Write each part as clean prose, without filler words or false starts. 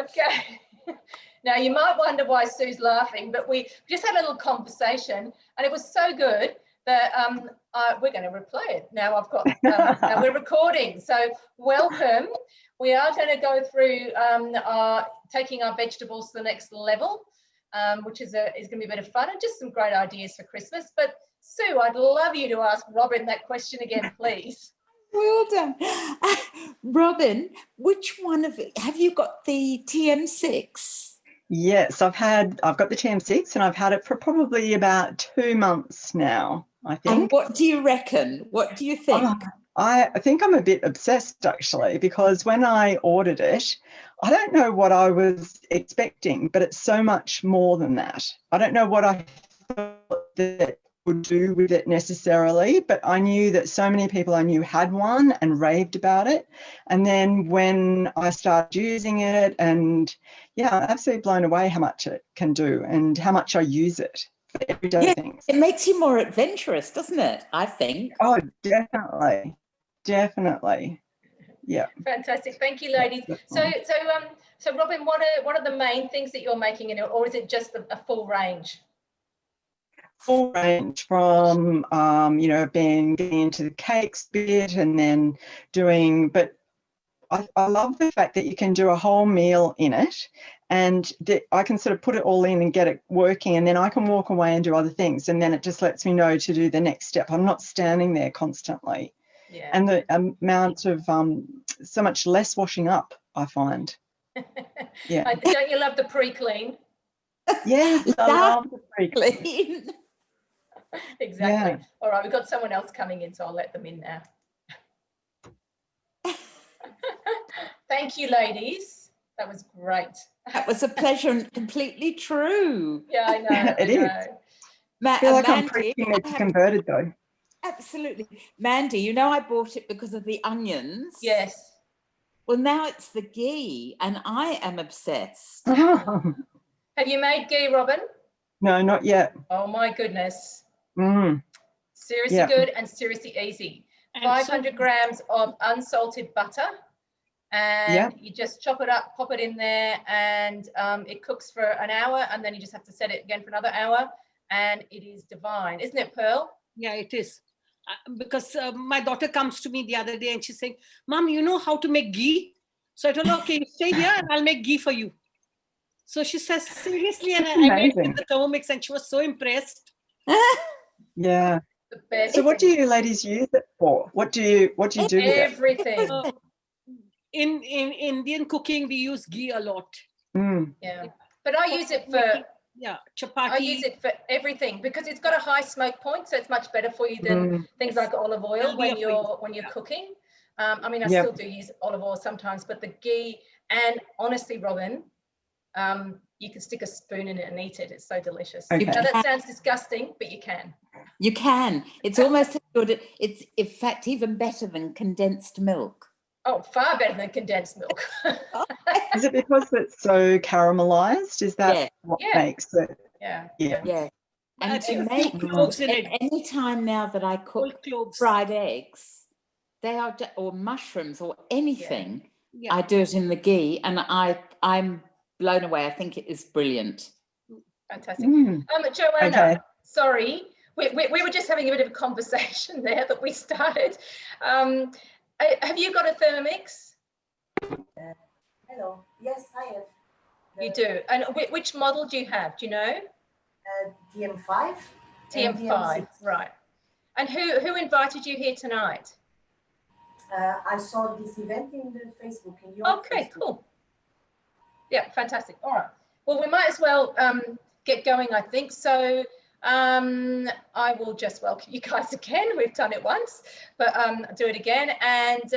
Okay. Now, you might wonder why Sue's laughing, but we just had a little conversation and it was so good that we're going to replay it. Now I've got, now we're recording. So welcome. We are going to go through taking our vegetables to the next level, which is going to be a bit of fun and just some great ideas for Christmas. But Sue, I'd love you to ask Robin that question again, please. Well done. Robin, which one of it, have you got the TM6? Yes, I've got the TM6 and I've had it for probably about 2 months now, I think. And what do you reckon? What do you think? I think I'm a bit obsessed actually, because when I ordered it, I don't know what I was expecting, but it's so much more than that. I don't know what I thought that would do with it necessarily, but I knew that so many people I knew had one and raved about it. And then when I started using it, and yeah, I'm absolutely blown away how much it can do and how much I use it for everyday things. It makes you more adventurous, doesn't it? I think. Oh, definitely. Definitely. Yeah. Fantastic. Thank you, ladies. So Robin, what are the main things that you're making in it, or is it just a full range? Full range from, being into the cakes bit and then doing, but I love the fact that you can do a whole meal in it and that I can sort of put it all in and get it working, and then I can walk away and do other things, and then it just lets me know to do the next step. I'm not standing there constantly. Yeah. And the amount of so much less washing up, I find. Yeah. Don't you love the pre-clean? Yes, I love the pre-clean. Exactly. Yeah. All right, we've got someone else coming in, so I'll let them in now. Thank you, ladies. That was great. That was a pleasure and completely true. Yeah, I know. It is. I feel like I'm preaching it's converted though. Absolutely. Mandy, I bought it because of the onions. Yes. Well, now it's the ghee, and I am obsessed. Oh. Have you made ghee, Robin? No, not yet. Oh, my goodness. Mm. Seriously good and seriously easy. And 500 grams of unsalted butter, and you just chop it up, pop it in there, and it cooks for an hour, and then you just have to set it again for another hour, and it is divine. Isn't it, Pearl? Yeah, it is. Because my daughter comes to me the other day and she's saying, Mom, you know how to make ghee? So I told her, okay, stay here and I'll make ghee for you. So she says, seriously? And I made it with the Thermomix and she was so impressed. Yeah. The best. So what do you ladies use it for? What do you do with it? Everything. In Indian cooking, we use ghee a lot. Mm. Yeah. But I use it for... Yeah, chapati. I use it for everything because it's got a high smoke point, so it's much better for you than things like olive oil when you're cooking. I mean, I still do use olive oil sometimes, but the ghee, and honestly, Robin, you can stick a spoon in it and eat it. It's so delicious. Okay. Now that sounds disgusting, but you can. You can. It's almost as good. It's in fact even better than condensed milk. Oh, far better than condensed milk. Is it because it's so caramelized? Is that what makes it? Yeah. And to make any time now that I cook fried eggs, they are or mushrooms or anything, I do it in the ghee, and I'm blown away. I think it is brilliant. Fantastic. Joanna, sorry, we were just having a bit of a conversation there that we started. Have you got a Thermomix? Hello. Yes, I have. You do. And which model do you have? Do you know? TM5. TM5, right. And who invited you here tonight? I saw this event in the Facebook. Okay, cool. Yeah, fantastic. All right. Well, we might as well get going, I think. So I will just welcome you guys again. We've done it once, but do it again. And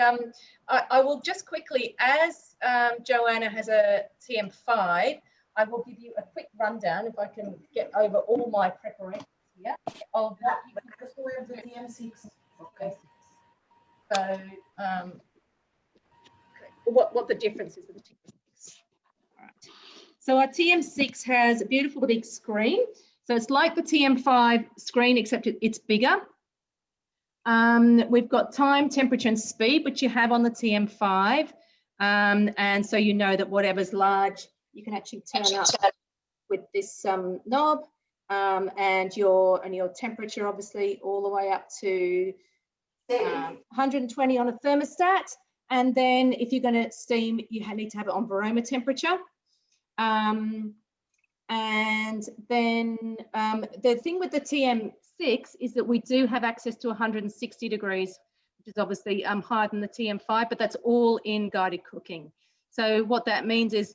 I will just quickly, as Joanna has a TM5, I will give you a quick rundown if I can get over all my preparations here. Of what the TM6. Okay. So what the difference is with the TM6. All right. So our TM6 has a beautiful big screen. So it's like the TM5 screen, except it's bigger. We've got time, temperature, and speed, which you have on the TM5. And so you know that whatever's large, you can actually turn up with this knob, and your temperature, obviously, all the way up to 120 on a thermostat. And then if you're going to steam, you need to have it on varoma temperature. And then the thing with the TM6 is that we do have access to 160 degrees, which is obviously higher than the TM5, but that's all in guided cooking. So what that means is,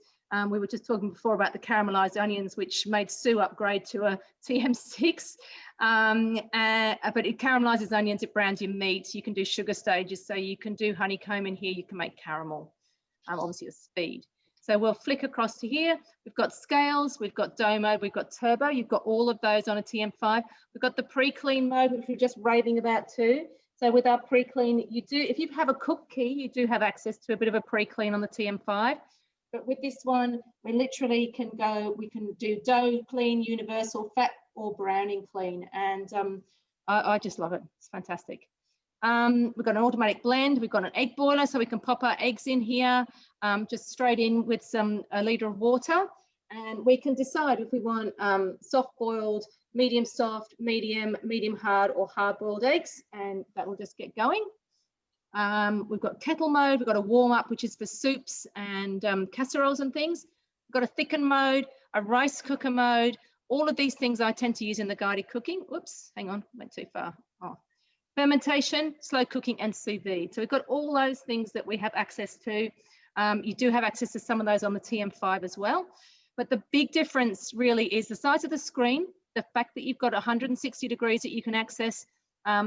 we were just talking before about the caramelized onions, which made Sue upgrade to a TM6, but it caramelizes onions, it browns your meat. You can do sugar stages, so you can do honeycomb in here, you can make caramel, obviously at speed. So we'll flick across to here. We've got scales, we've got dough mode, we've got turbo. You've got all of those on a TM5. We've got the pre-clean mode, which we're just raving about too. So with our pre-clean, you do, if you have a cook key, you do have access to a bit of a pre-clean on the TM5. But with this one, we literally can go, we can do dough clean, universal, fat or browning clean. And I just love it. It's fantastic. We've got an automatic blend. We've got an egg boiler, so we can pop our eggs in here, just straight in with a litre of water. And we can decide if we want soft boiled, medium soft, medium hard, or hard boiled eggs. And that will just get going. We've got kettle mode, we've got a warm up, which is for soups and casseroles and things. We've got a thicken mode, a rice cooker mode. All of these things I tend to use in the guided cooking. Whoops, hang on, went too far. Oh. Fermentation, slow cooking, and sous vide. So we've got all those things that we have access to. You do have access to some of those on the TM5 as well. But the big difference really is the size of the screen, the fact that you've got 160 degrees that you can access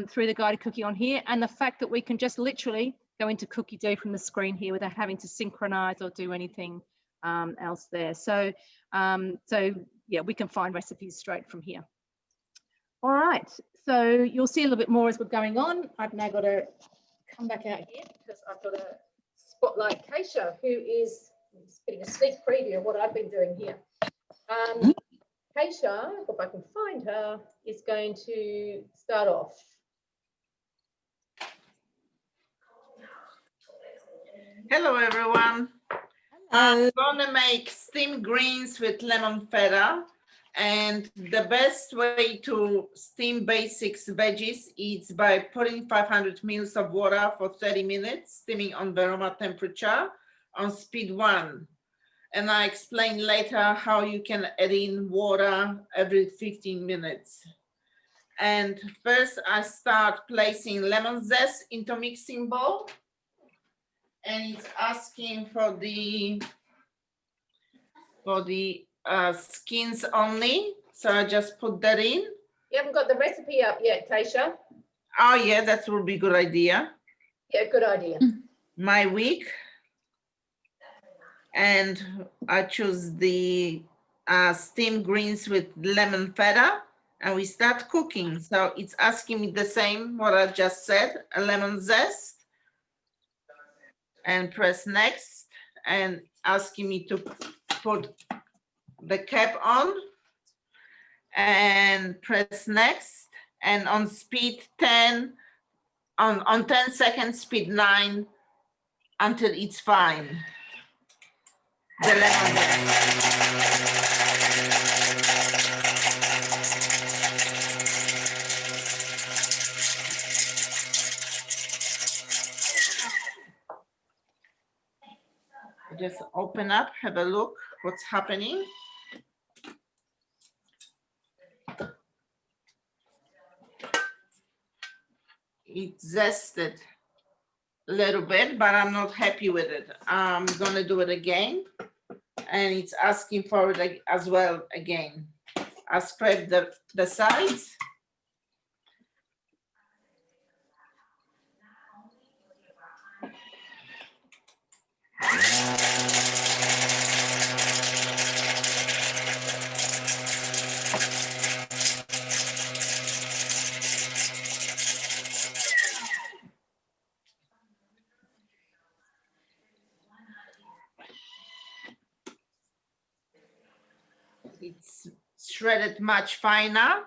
through the guided cooking on here, and the fact that we can just literally go into cookie dough from the screen here without having to synchronize or do anything else there. So yeah, we can find recipes straight from here. All right, so you'll see a little bit more as we're going on. I've now got to come back out here because I've got to spotlight Keisha, who is getting a sneak preview of what I've been doing here. Keisha, if I can find her, is going to start off. Hello, everyone. I'm gonna make steamed greens with lemon feta. And the best way to steam basics veggies is by putting 500 ml of water for 30 minutes, steaming on varoma temperature on speed 1. And I explain later how you can add in water every 15 minutes. And first I start placing lemon zest into mixing bowl. And it's asking for the skins only. So I just put that in. You haven't got the recipe up yet, Keisha. Oh yeah, that would be a good idea. Yeah, good idea. My week. And I choose the steamed greens with lemon feta, and we start cooking. So it's asking me the same, what I just said, a lemon zest, and press next, and asking me to put the cap on, and press next, and on speed 10, on 10 seconds, speed 9, until it's fine. The lemon just open up, have a look what's happening. It's zested a little bit, but I'm not happy with it. I'm gonna do it again. And it's asking for it as well again. I scrape the sides. It's shredded much finer,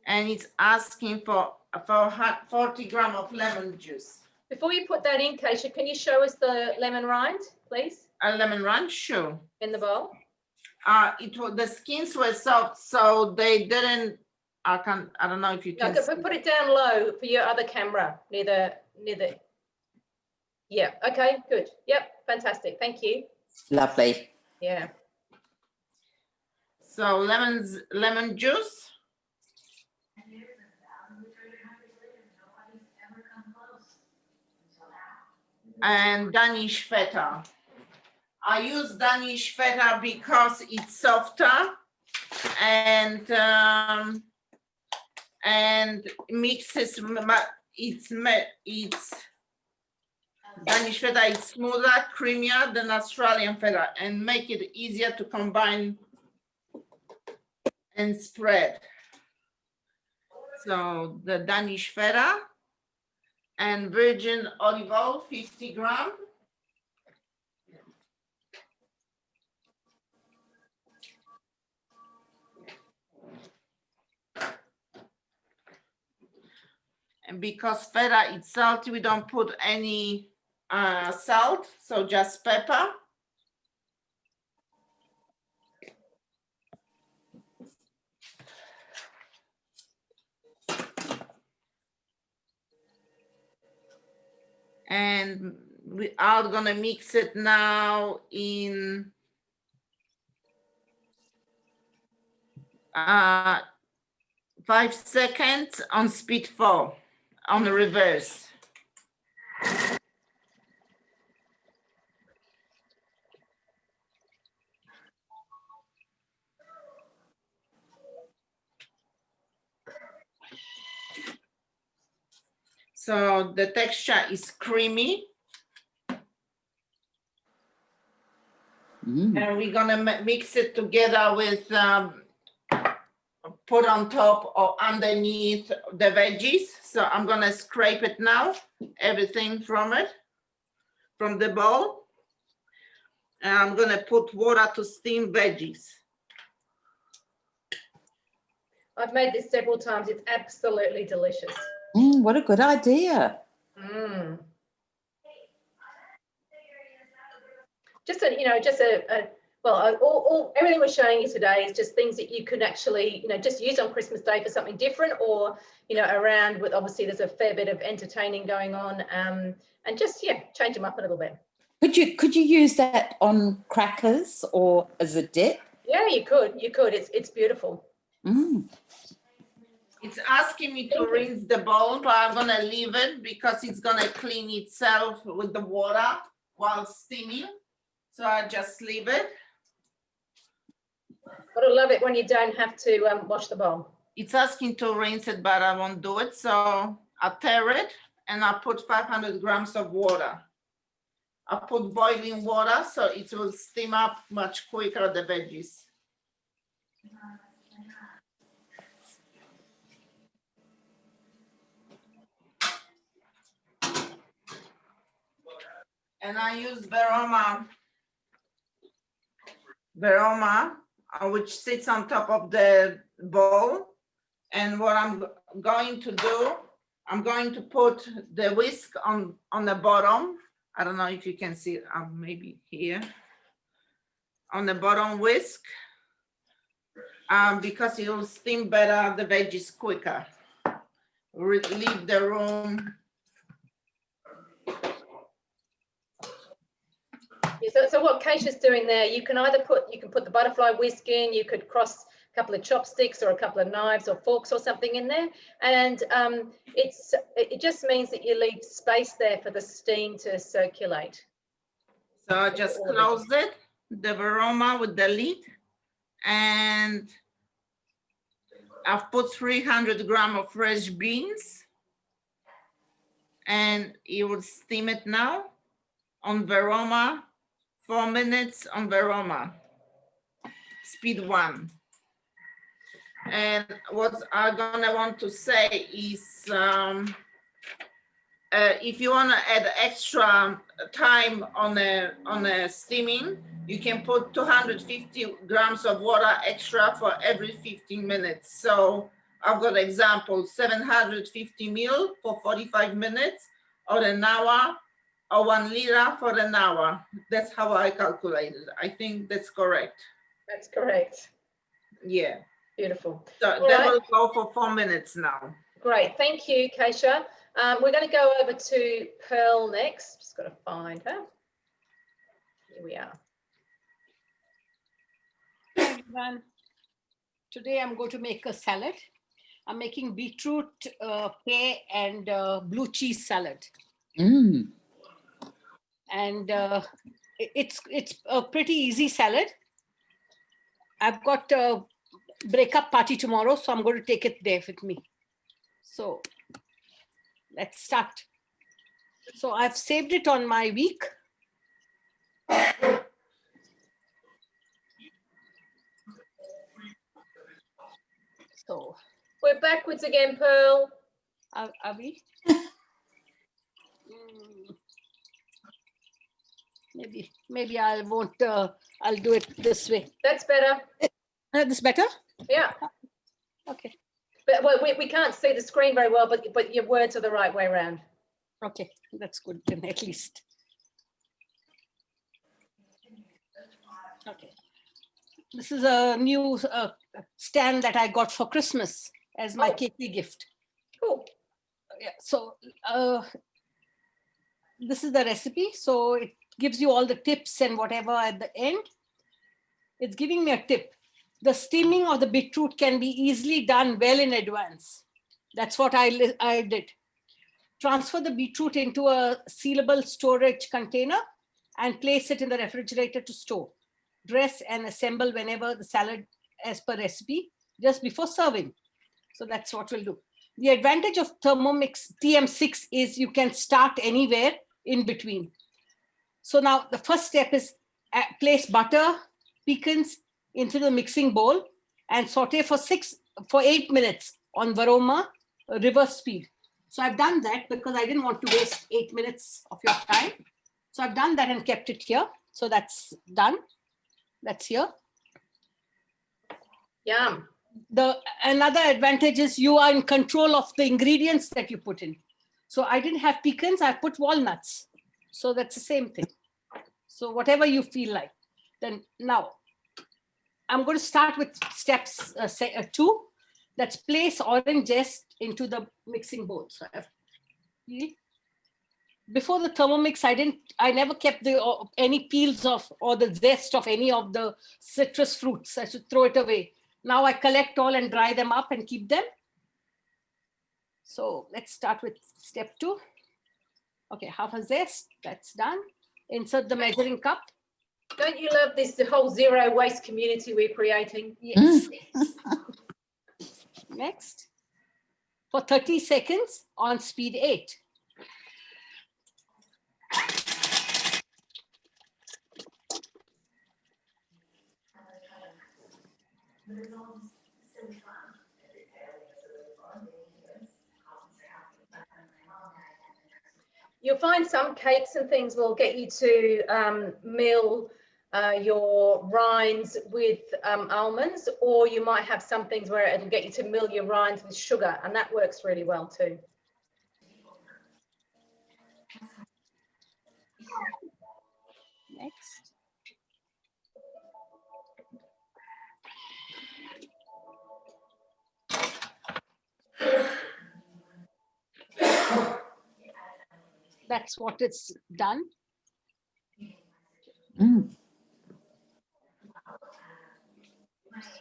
and it's asking for 40 grams of lemon juice. Before you put that in, Keisha, can you show us the lemon rind, please? A lemon rind, sure. In the bowl. The skins were soft, so they didn't. I don't know if you can. No, put it down low for your other camera near the. Yeah. Okay. Good. Yep. Fantastic. Thank you. Lovely. Yeah. So lemon juice. And Danish feta. I use Danish feta because it's softer and mixes it's Danish feta is smoother, creamier than Australian feta and make it easier to combine and spread. So the Danish feta and virgin olive oil, 50 grams. And because feta is salty, we don't put any salt, so just pepper. And we are gonna mix it now in 5 seconds on speed 4 on the reverse. So the texture is creamy. And we're gonna mix it together with, put on top or underneath the veggies. So I'm gonna scrape it now, everything from it, from the bowl. And I'm gonna put water to steam veggies. I've made this several times. It's absolutely delicious. What a good idea. Just everything we're showing you today is just things that you can actually, just use on Christmas Day for something different, or, around with, obviously there's a fair bit of entertaining going on, and just, change them up a little bit. Could you use that on crackers or as a dip? Yeah, you could. It's beautiful. It's asking me to rinse the bowl, but I'm gonna leave it because it's gonna clean itself with the water while steaming. So I just leave it. But I love it when you don't have to wash the bowl. It's asking to rinse it, but I won't do it. So I tear it and I put 500 grams of water. I put boiling water so it will steam up much quicker, the veggies. And I use Veroma, which sits on top of the bowl. And what I'm going to do, I'm going to put the whisk on the bottom. I don't know if you can see it, maybe here. On the bottom whisk, because it will steam better the veggies quicker. Leave the room. So what Keisha's doing there, you can put the butterfly whisk in, you could cross a couple of chopsticks or a couple of knives or forks or something in there, and it just means that you leave space there for the steam to circulate. So I just close it, the Veroma with the lid, and I've put 300 grams of fresh beans, and you will steam it now on Veroma. 4 minutes on Veroma, speed 1. And what I'm gonna want to say is, if you wanna add extra time on a steaming, you can put 250 grams of water extra for every 15 minutes. So I've got example, 750 ml for 45 minutes, or an hour, or 1 liter for an hour. That's how I calculated. I think that's correct. That's correct. Yeah. Beautiful. So All that right. will go for 4 minutes now. Great. Thank you, Keisha. We're going to go over to Pearl next. Just got to find her. Here we are. Hi, everyone. Today I'm going to make a salad. I'm making beetroot, pear, and blue cheese salad. Mm. And it's a pretty easy salad. I've got a breakup party tomorrow, so I'm going to take it there with me. So let's start. So I've saved it on my week. So we're backwards again, Pearl. Are we? Maybe I won't. I'll do it this way. That's better. This better? Yeah. Okay. But well, we can't see the screen very well, but your words are the right way around. Okay, that's good then, at least. Okay. This is a new stand that I got for Christmas as my KK gift. Cool. Yeah. So this is the recipe. So it gives you all the tips and whatever at the end. It's giving me a tip. The steaming of the beetroot can be easily done well in advance. That's what I did. Transfer the beetroot into a sealable storage container and place it in the refrigerator to store. Dress and assemble whenever the salad as per recipe, just before serving. So that's what we'll do. The advantage of Thermomix TM6 is you can start anywhere in between. So now the first step is place butter, pecans into the mixing bowl and saute for 8 minutes on Varoma reverse speed. So I've done that because I didn't want to waste 8 minutes of your time. So I've done that and kept it here. So that's done. That's here. Yum. Another advantage is you are in control of the ingredients that you put in. So I didn't have pecans, I put walnuts. So that's the same thing. So whatever you feel like. Then now, I'm going to start with steps 2. That's place orange zest into the mixing bowl. So before the Thermomix, I never kept any peels of or the zest of any of the citrus fruits. I should throw it away. Now I collect all and dry them up and keep them. So let's start with step 2. Okay, half a zest, that's done. Insert the measuring cup. Don't you love this, the whole zero waste community we're creating? Yes. Next, for 30 seconds on speed 8. You'll find some cakes and things will get you to mill your rinds with almonds, or you might have some things where it'll get you to mill your rinds with sugar, and that works really well too. Next. That's what it's done. Mm.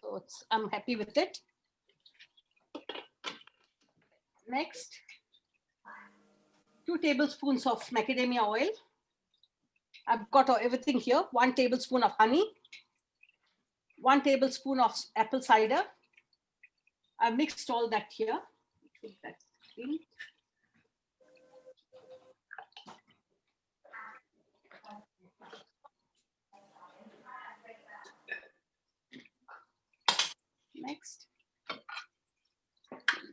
So I'm happy with it. Next, 2 tablespoons of macadamia oil. I've got everything here. 1 tablespoon of honey, 1 tablespoon of apple cider. I've mixed all that here. Put that in. Next.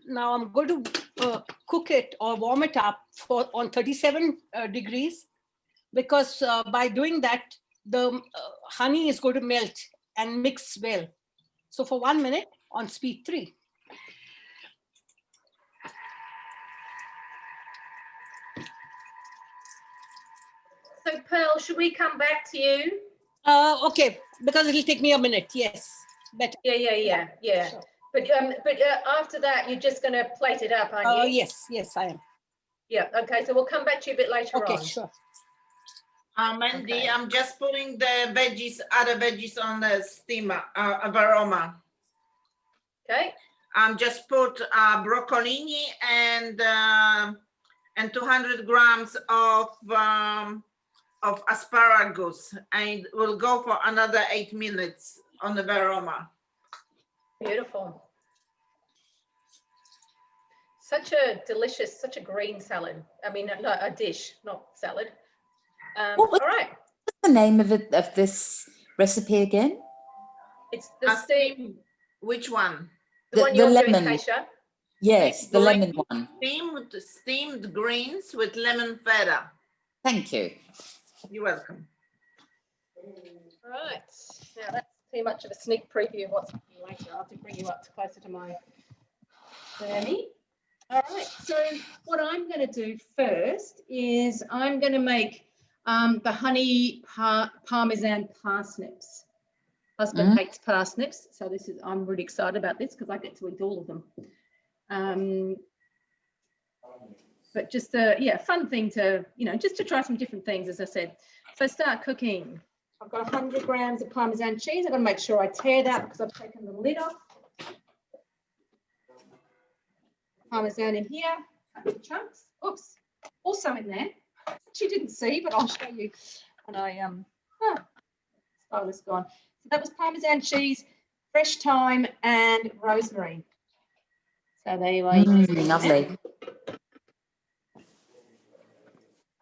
Now I'm going to cook it or warm it up on 37 degrees, because by doing that, the honey is going to melt and mix well. So for 1 minute on speed 3. So Pearl, should we come back to you? Okay, because it'll take me a minute. Yes, better. Yeah. Sure. But after that, you're just going to plate it up, aren't you? Yes, I am. Yeah. Okay. So we'll come back to you a bit later on. Okay, sure. Mandy, Okay. I'm just putting the other veggies on the steamer, aroma. Okay. Just put broccolini and 200 grams of asparagus, and we'll go for another 8 minutes on the aroma. Beautiful. Such a delicious, such a green salad. I mean, no, a dish, not salad. All right. What's the name of this recipe again? It's the steam. Which one? The one you're doing, lemon. Keisha. Yes, the lemon one. Steamed greens with lemon feta. Thank you. You're welcome. All right. Now that's too much of a sneak preview of what's coming later. I'll have to bring you up closer to my Sammy. All right. So what I'm going to do first is I'm going to make the honey Parmesan Parsnips. Husband hates parsnips, so I'm really excited about this because I get to eat all of them. But just a fun thing to, just to try some different things, as I said. So start cooking. I've got 100 grams of Parmesan cheese. I've got to make sure I tear that because I've taken the lid off. Parmesan in here, cut into chunks. Oops, also in there. She didn't see, but I'll show you. And stylus gone. So that was Parmesan cheese, fresh thyme, and rosemary. So there you are. Lovely.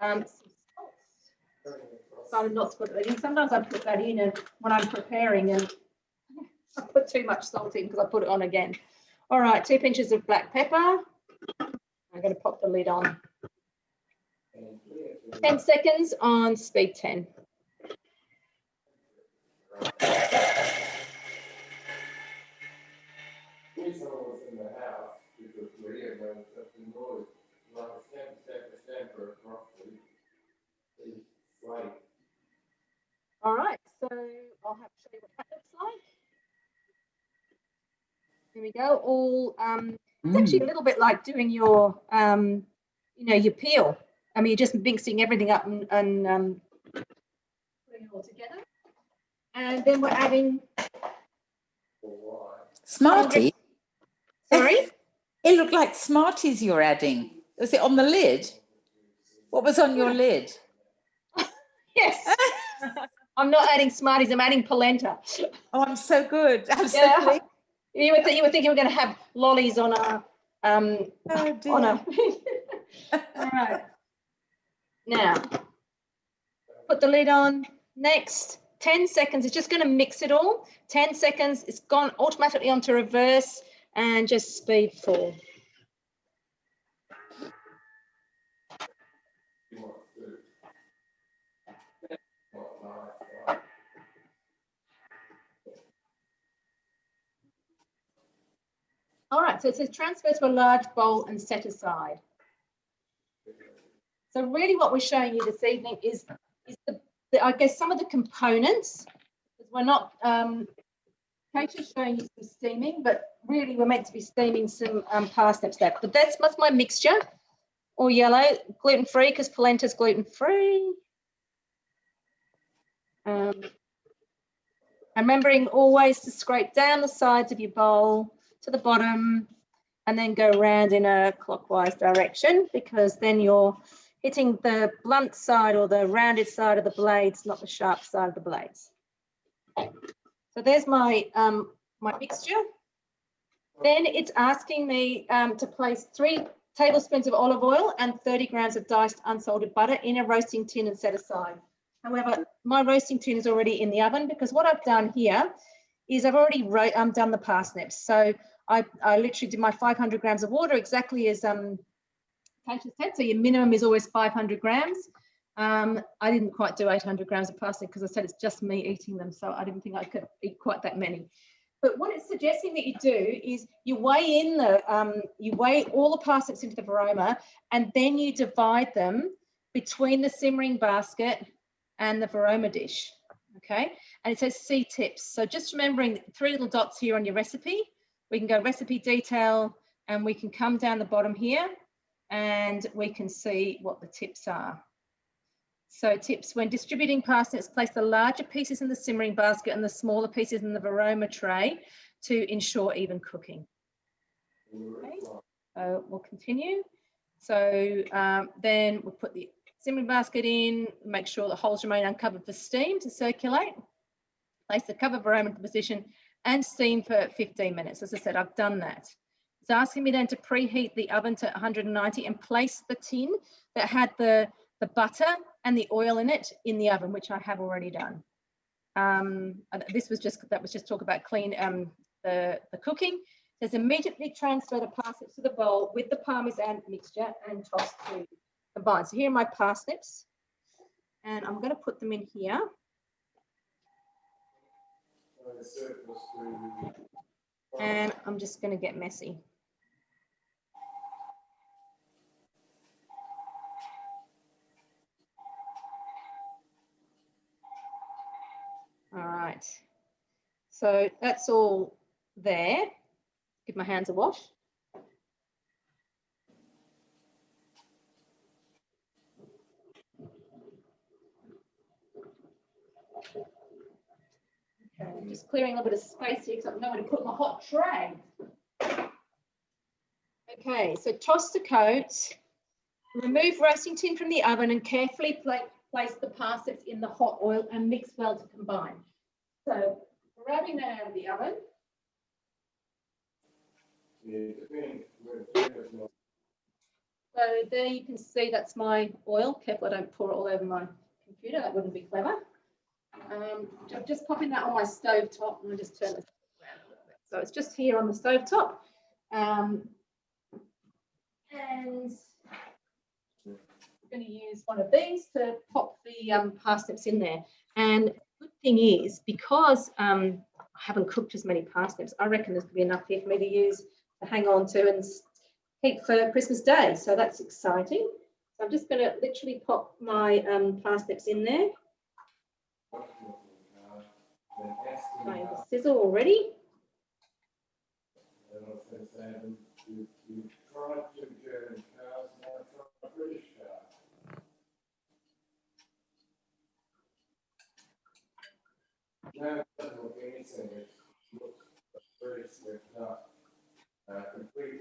Some salt. Decided not to put that in. Sometimes I put that in when I'm preparing, and I put too much salt in because I put it on again. All right, 2 pinches of black pepper. I'm going to pop the lid on. 10 seconds on speed 10. All right, so I'll have to show you what that looks like. Here we go. It's actually a little bit like doing your, your peel. I mean, you're just mixing everything up and putting it all together. And then we're adding Smarties. Sorry? It looked like Smarties you're adding. Was it on the lid? What was on your lid? Yes. I'm not adding Smarties, I'm adding polenta. Oh, I'm so good. I'm so pleased. You were thinking we're going to have lollies on a oh dear. on a all right. Now put the lid on. Next 10 seconds, it's just going to mix it all. 10 seconds, it's gone automatically onto reverse and just speed 4. All right, so it says transfer to a large bowl and set aside. So really what we're showing you this evening is I guess some of the components. We're not, Kate's showing you some steaming, but really we're meant to be steaming some parsnips. But that's my mixture, all yellow, gluten-free because polenta's gluten-free. Remembering always to scrape down the sides of your bowl to the bottom and then go around in a clockwise direction, because then you're hitting the blunt side or the rounded side of the blades, not the sharp side of the blades. So there's my my mixture. Then it's asking me to place 3 tablespoons of olive oil and 30 grams of diced unsalted butter in a roasting tin and set aside. However, my roasting tin is already in the oven, because what I've done here is I've already done the parsnips. So I literally did my 500 grams of water, exactly as Katia said. So your minimum is always 500 grams. I didn't quite do 800 grams of parsnip because I said it's just me eating them. So I didn't think I could eat quite that many. But what it's suggesting that you do is you weigh in you weigh all the parsnips into the varoma, and then you divide them between the simmering basket and the Varoma dish. Okay, and it says see tips. So just remembering 3 little dots here on your recipe. We can go recipe detail, and we can come down the bottom here and we can see what the tips are. So tips: when distributing parsnips, place the larger pieces in the simmering basket and the smaller pieces in the Varoma tray to ensure even cooking. Okay, so we'll continue. So then we'll put the simmering basket in, make sure the holes remain uncovered for steam to circulate. Place the cover Varoma into position and steam for 15 minutes. As I said, I've done that. It's asking me then to preheat the oven to 190 and place the tin that had the butter and the oil in it in the oven, which I have already done. That was just talk about clean the cooking. It says immediately transfer the parsnips to the bowl with the Parmesan mixture and toss to combine. So here are my parsnips, and I'm going to put them in here. And I'm just going to get messy. All right. So that's all there. Give my hands a wash. Okay, I'm just clearing a little bit of space here because I don't know where to put my hot tray. Okay, so toss the coat, remove roasting tin from the oven and carefully place the parsnips in the hot oil and mix well to combine. So grabbing that out of the oven. So there you can see that's my oil. Careful I don't pour it all over my computer, that wouldn't be clever. I'm just popping that on my stove top, and I'll just turn it around a little bit. So it's just here on the stove top. And I'm going to use one of these to pop the parsnips in there. And the good thing is, because I haven't cooked as many parsnips, I reckon there's going to be enough here for me to use to hang on to and keep for Christmas Day. So that's exciting. So I'm just going to literally pop my parsnips in there. Trying to sizzle already.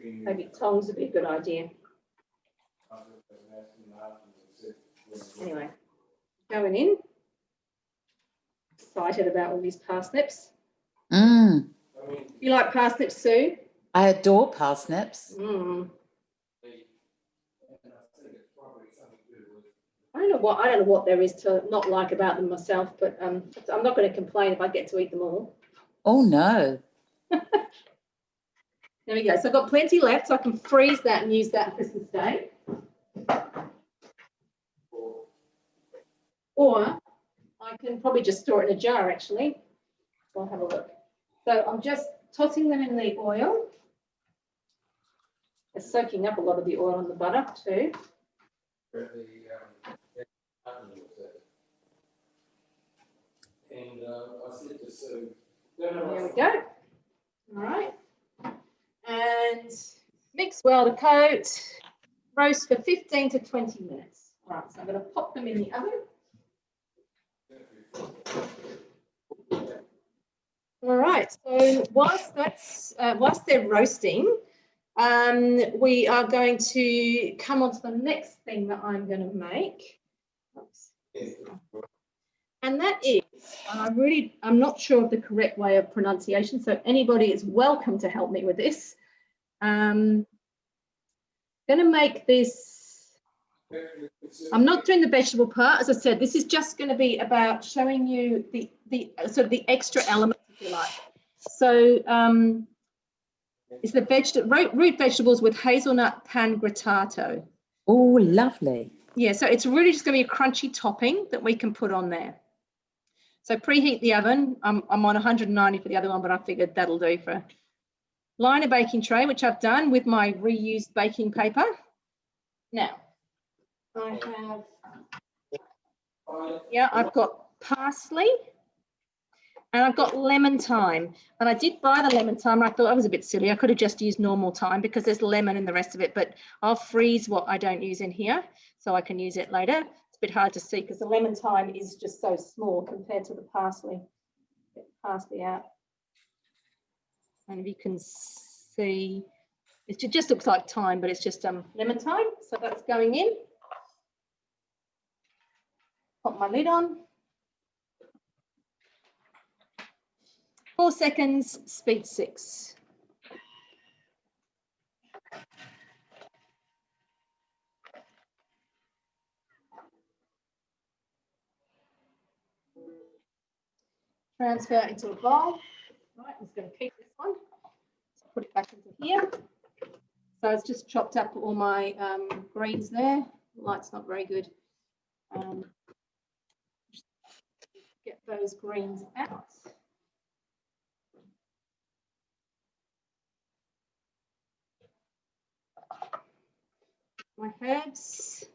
Maybe tongs would be a good idea. Anyway, going in. Excited about all these parsnips. Mm. You like parsnips, Sue? I adore parsnips. Mm. I don't know what there is to not like about them myself, but I'm not going to complain if I get to eat them all. Oh no. There we go. So I've got plenty left, so I can freeze that and use that on Christmas Day. Or I can probably just store it in a jar, actually. I'll have a look. So I'm just tossing them in the oil. It's soaking up a lot of the oil and the butter too. There we go. All right. And mix well to coat. Roast for 15 to 20 minutes. All right, so I'm going to pop them in the oven. All right, so whilst they're roasting, we are going to come on to the next thing that I'm going to make. Oops. And that is, I'm not sure of the correct way of pronunciation, so anybody is welcome to help me with this. I'm going to make this, I'm not doing the vegetable part. As I said, this is just going to be about showing you the sort of the extra elements, if you like. So it's the root vegetables with hazelnut pangrattato. Oh, lovely. Yeah, so it's really just going to be a crunchy topping that we can put on there. So preheat the oven. I'm on 190 for the other one, but I figured that'll do for line a baking tray, which I've done with my reused baking paper. Now, I have Yeah, I've got parsley. And I've got lemon thyme. And I did buy the lemon thyme. I thought I was a bit silly. I could have just used normal thyme because there's lemon in the rest of it. But I'll freeze what I don't use in here so I can use it later. It's a bit hard to see because the lemon thyme is just so small compared to the parsley. Get parsley out. And if you can see, it just looks like thyme, but it's just lemon thyme. So that's going in. Pop my lid on. 4 seconds, speed 6. Transfer into a bowl. Right, I'm just going to keep this one. So put it back into here. So it's just chopped up all my greens there. The light's not very good. Get those greens out. My herbs.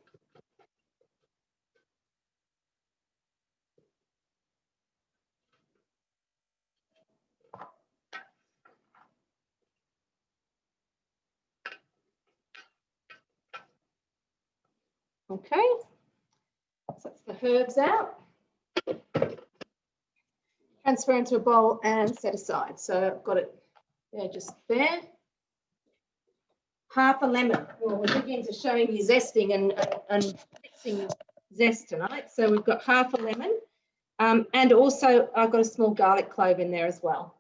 Okay, so that's the herbs out. Transfer into a bowl and set aside. So I've got it there, just there. Half a lemon. Well, we're digging into showing you zesting and mixing zest tonight. So we've got half a lemon. And also I've got a small garlic clove in there as well.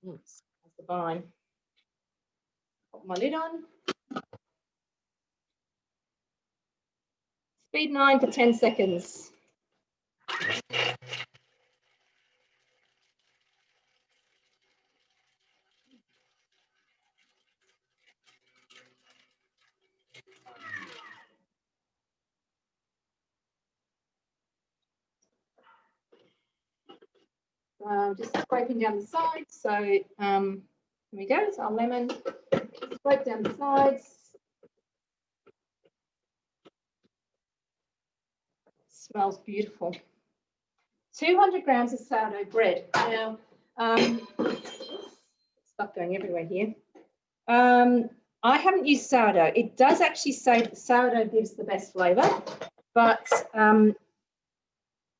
Oops, that's the vine. Put my lid on. Speed 9 for 10 seconds. Just scraping down the sides. So here we go. So our lemon, scrape down the sides. Smells beautiful. 200 grams of sourdough bread. Now, stuff going everywhere here. I haven't used sourdough. It does actually say that sourdough gives the best flavour, but I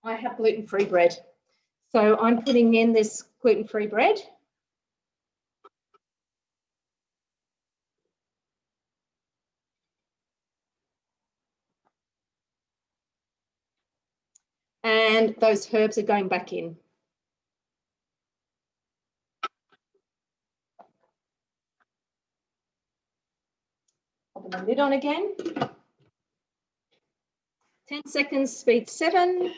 have gluten-free bread. So I'm putting in this gluten-free bread. And those herbs are going back in. Popping the lid on again. 10 seconds, speed 7.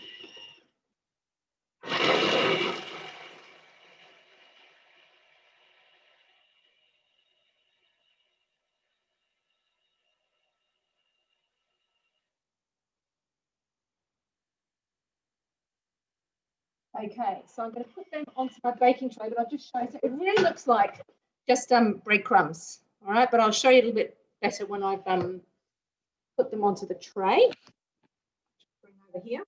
Okay, so I'm going to put them onto my baking tray, but I'll just show you. So it really looks like just breadcrumbs, all right? But I'll show you a little bit better when I've put them onto the tray. Bring over here.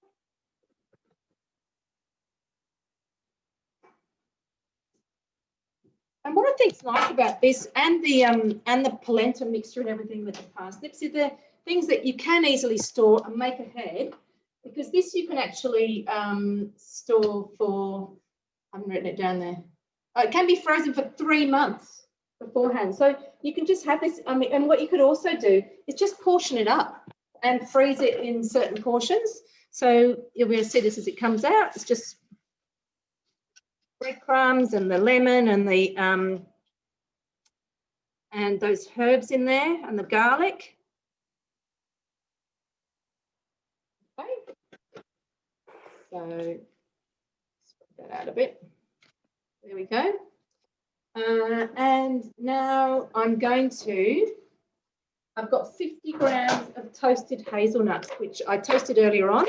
And what I think's nice about this and the polenta mixture and everything with the parsnips is the things that you can easily store and make ahead, because this you can actually store for, I haven't written it down there. It can be frozen for 3 months beforehand. So you can just have this, I mean, and what you could also do is just portion it up and freeze it in certain portions. So you'll be able to see this as it comes out. It's just breadcrumbs and the lemon and the and those herbs in there and the garlic. Okay. So spread that out a bit. There we go. And now I'm going to, I've got 50 grams of toasted hazelnuts, which I toasted earlier on,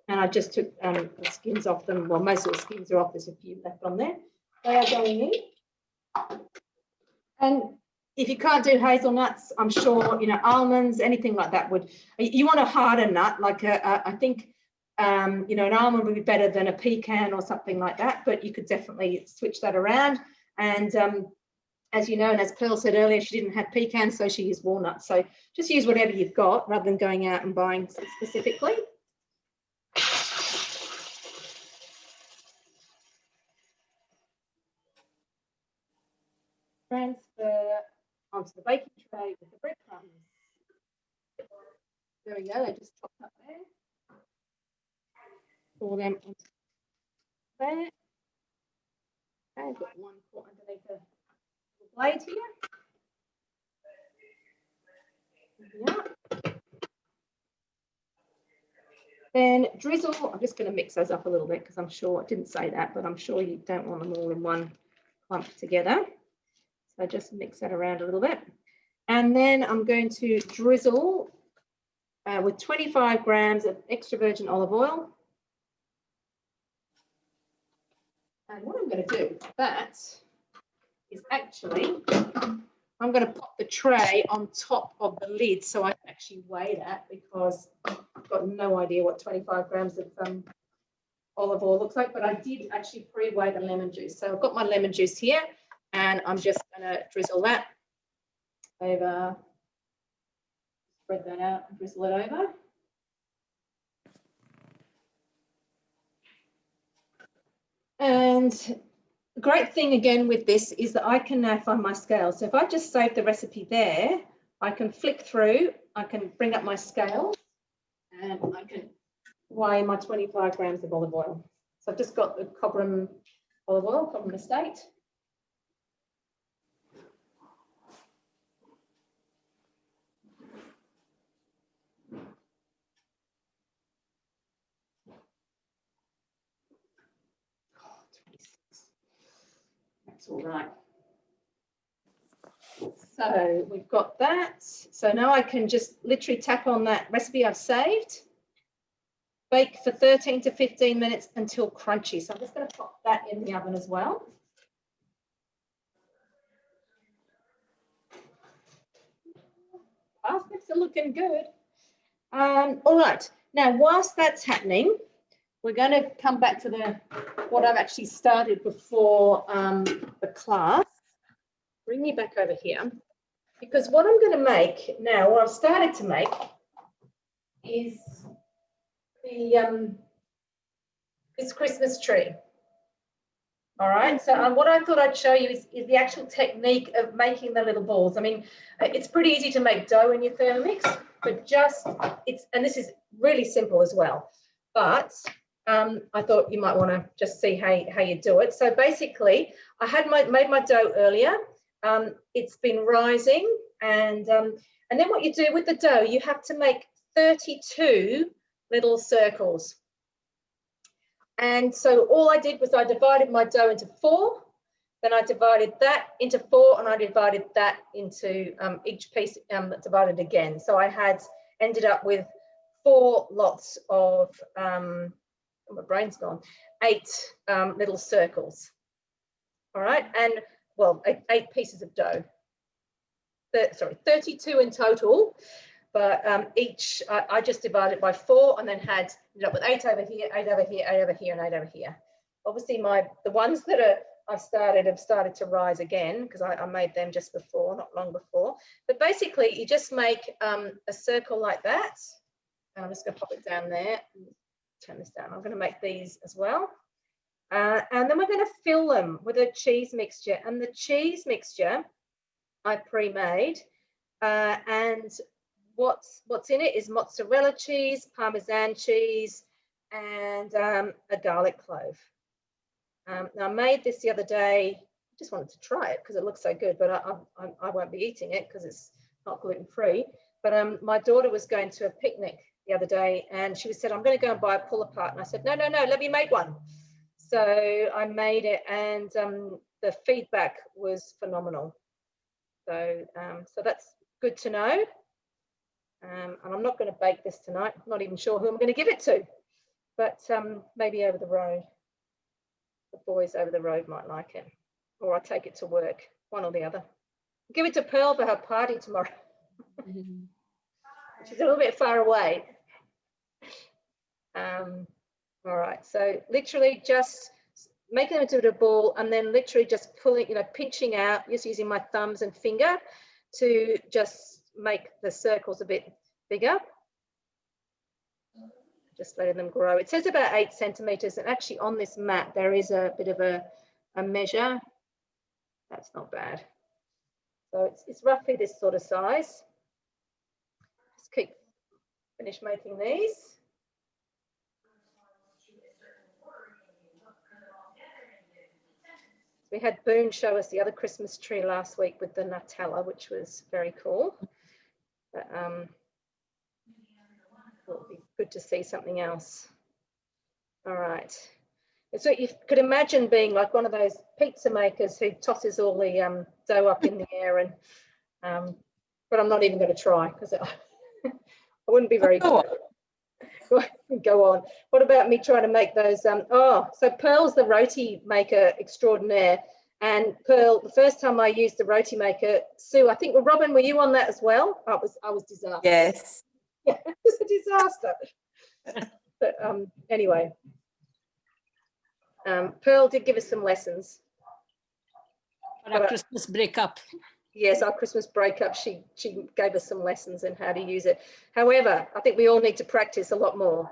and I just took the skins off them. Well, most of the skins are off. There's a few left on there. They are going in. And if you can't do hazelnuts, I'm sure, you know, almonds, anything like that would, you want a harder nut, like I think, you know, an almond would be better than a pecan or something like that, but you could definitely switch that around. And as you know, and as Pearl said earlier, she didn't have pecans, so she used walnuts. So just use whatever you've got rather than going out and buying specifically. Transfer onto the baking tray with the breadcrumbs. There we go, they just chopped up there. Pour them onto there. Okay, I've got one caught underneath the blade here. Yeah. Then drizzle, I'm just going to mix those up a little bit because I'm sure, I didn't say that, but I'm sure you don't want them all in one clump together. So just mix that around a little bit. And then I'm going to drizzle with 25 grams of extra virgin olive oil. And what I'm going to do with that is actually, I'm going to pop the tray on top of the lid so I can actually weigh that, because I've got no idea what 25 grams of olive oil looks like, but I did actually pre-weigh the lemon juice. So I've got my lemon juice here, and I'm just going to drizzle that over, spread that out and drizzle it over. And the great thing again with this is that I can now find my scale. So if I just save the recipe there, I can flick through, I can bring up my scale, and I can weigh my 25 grams of olive oil. So I've just got the Cobram olive oil, Cobram Estate. That's all right. So we've got that. So now I can just literally tap on that recipe I've saved. Bake for 13 to 15 minutes until crunchy. So I'm just going to pop that in the oven as well. Parsnips are looking good. All right. Now, whilst that's happening, we're going to come back to what I've actually started before the class. Bring you back over here, because what I'm going to make now, what I've started to make, is this Christmas tree. All right, so what I thought I'd show you is the actual technique of making the little balls. I mean, it's pretty easy to make dough in your Thermomix, but and this is really simple as well, but I thought you might want to just see how you do it. So basically, I had made my dough earlier. It's been rising, and then what you do with the dough, you have to make 32 little circles. And so all I did was I divided my dough into 4, then I divided that into 4, and I divided that into each piece divided again. So I ended up with 4 lots of, oh, my brain's gone, 8 little circles. All right, and well, 8 pieces of dough. Sorry, 32 in total, but each, I just divided by 4 and then ended up with 8 over here, 8 over here, 8 over here, and 8 over here. Obviously, the ones that have started to rise again, because I made them just before, not long before. But basically, you just make a circle like that. And I'm just going to pop it down there. Turn this down. I'm going to make these as well. And then we're going to fill them with a cheese mixture. And the cheese mixture I pre-made. And what's in it is mozzarella cheese, Parmesan cheese, and a garlic clove. Now I made this the other day. I just wanted to try it because it looks so good, but I won't be eating it because it's not gluten-free. But my daughter was going to a picnic the other day, and she said, I'm going to go and buy a pull apart. And I said, no, let me make one. So I made it, and the feedback was phenomenal. So that's good to know. And I'm not going to bake this tonight. I'm not even sure who I'm going to give it to, but maybe over the road. The boys over the road might like it, or I take it to work, one or the other. Give it to Pearl for her party tomorrow. She's a little bit far away. All right, so literally just making them into a ball and then literally just pulling, pinching out, just using my thumbs and finger to just make the circles a bit bigger. Just letting them grow. It says about 8 centimeters, and actually on this map there is a bit of a measure. That's not bad. So it's roughly this sort of size. Just finish making these. We had Boone show us the other Christmas tree last week with the Nutella, which was very cool. But, it'll be good to see something else. All right. So you could imagine being like one of those pizza makers who tosses all the dough up in the air, and but I'm not even going to try because I wouldn't be very good. Go on. What about me trying to make those? So Pearl's the roti maker extraordinaire, and Pearl, the first time I used the roti maker, Sue, I think, well, Robin, were you on that as well? I was disastrous. Yes. Yeah, it was a disaster. But anyway, Pearl did give us some lessons. For our Christmas breakup. Yes, our Christmas breakup, she gave us some lessons on how to use it. However, I think we all need to practice a lot more.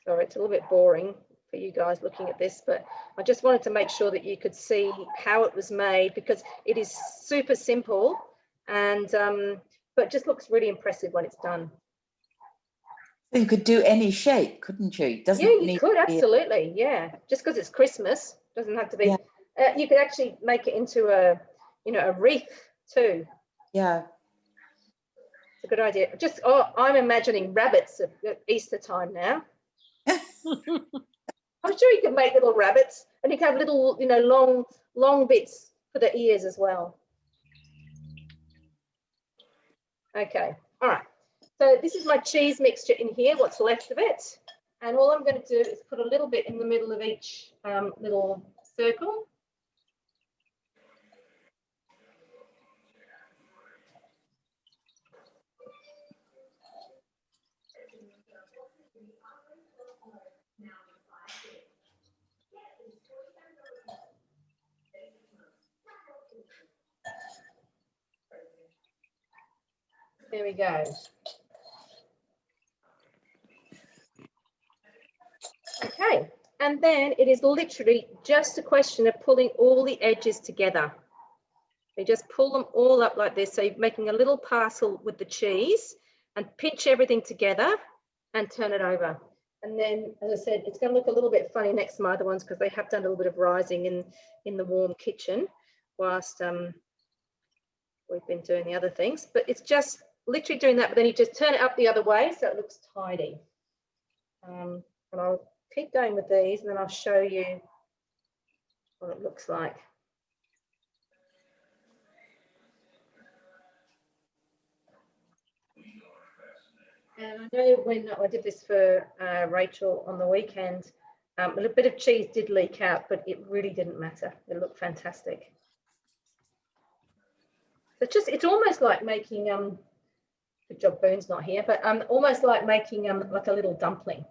Sorry, it's a little bit boring for you guys looking at this, but I just wanted to make sure that you could see how it was made, because it is super simple, and but just looks really impressive when it's done. You could do any shape, couldn't you? Yeah, you could, absolutely. Yeah, just because it's Christmas doesn't have to be. Yeah. You could actually make it into a wreath too. Yeah, it's a good idea. I'm imagining rabbits at Easter time now. I'm sure you can make little rabbits, and you can have little, long bits for the ears as well. Okay, all right. So this is my cheese mixture in here, what's left of it. And all I'm going to do is put a little bit in the middle of each little circle. There we go. Okay, and then it is literally just a question of pulling all the edges together. You just pull them all up like this. So you're making a little parcel with the cheese and pinch everything together and turn it over. And then, as I said, it's going to look a little bit funny next to my other ones because they have done a little bit of rising in the warm kitchen whilst we've been doing the other things. But it's just literally doing that, but then you just turn it up the other way so it looks tidy. And I'll keep going with these, and then I'll show you what it looks like. And I know when I did this for Rachel on the weekend, a little bit of cheese did leak out, but it really didn't matter. It looked fantastic. So it's almost like making, good job Boone's not here, but almost like making like a little dumpling.